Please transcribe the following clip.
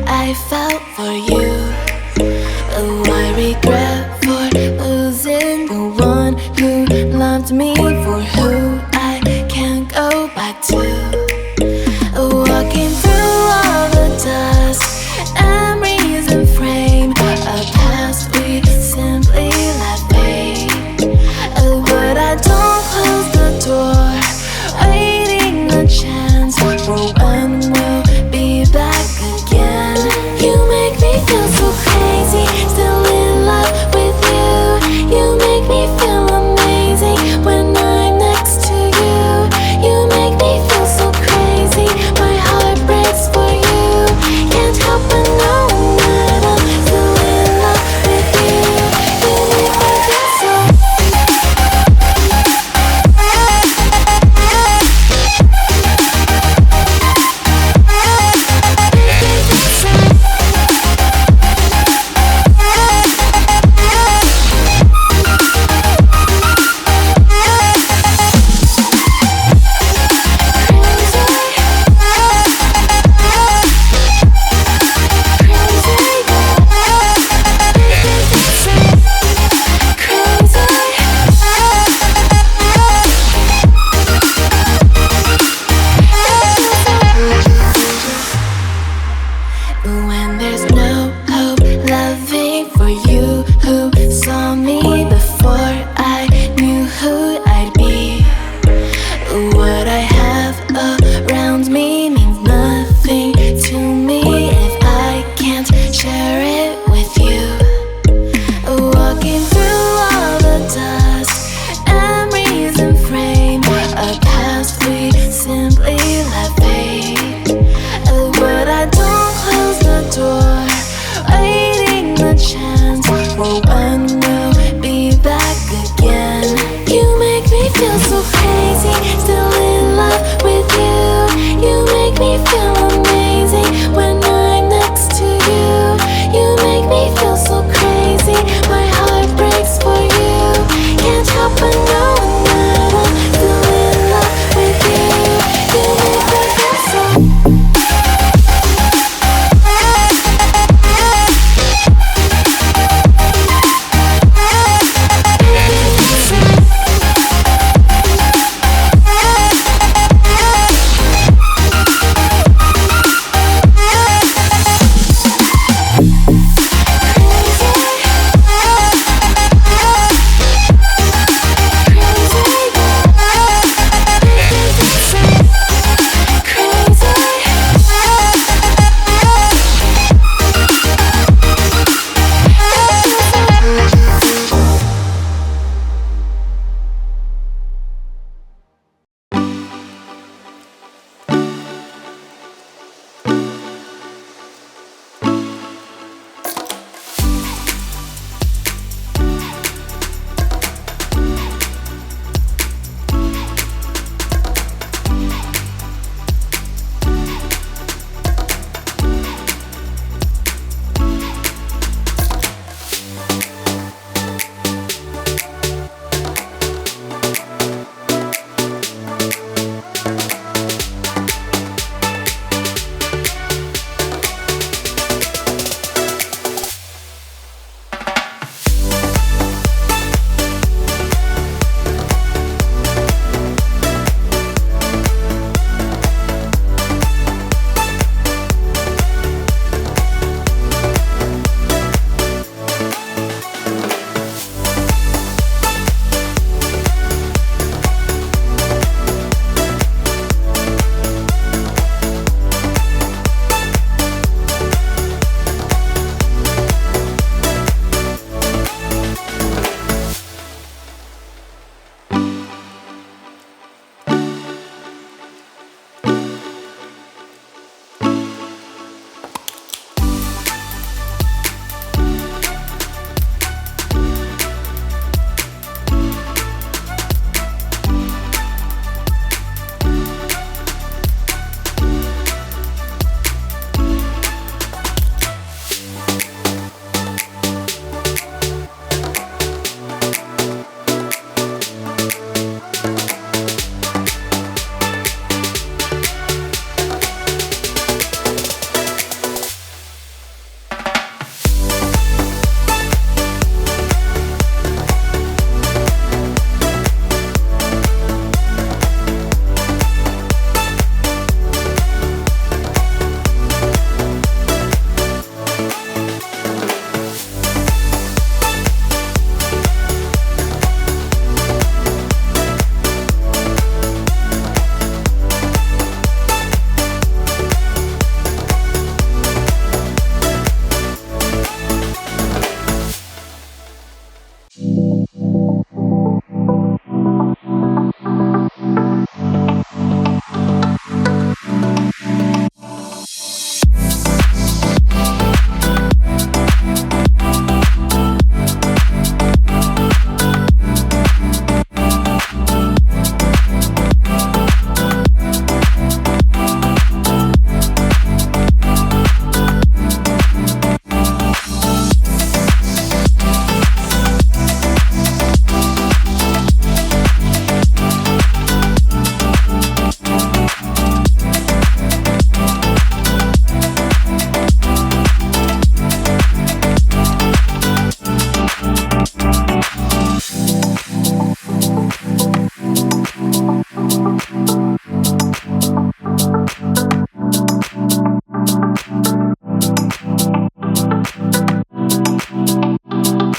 I felt for you. Oh, I regret for losing the one who loved me, for who I can't go back to. Walking through all the dust, memories and frame, a past we simply let fade. Oh, but I don't close the door, waiting a chance for when we'll be back again. You make me feel so crazy, still in love with you. You make me feel amazing when I'm next to you. You make me feel so crazy, my heart breaks for you. Can't help but know that I'm still in love with you. You make me feel so. When there's no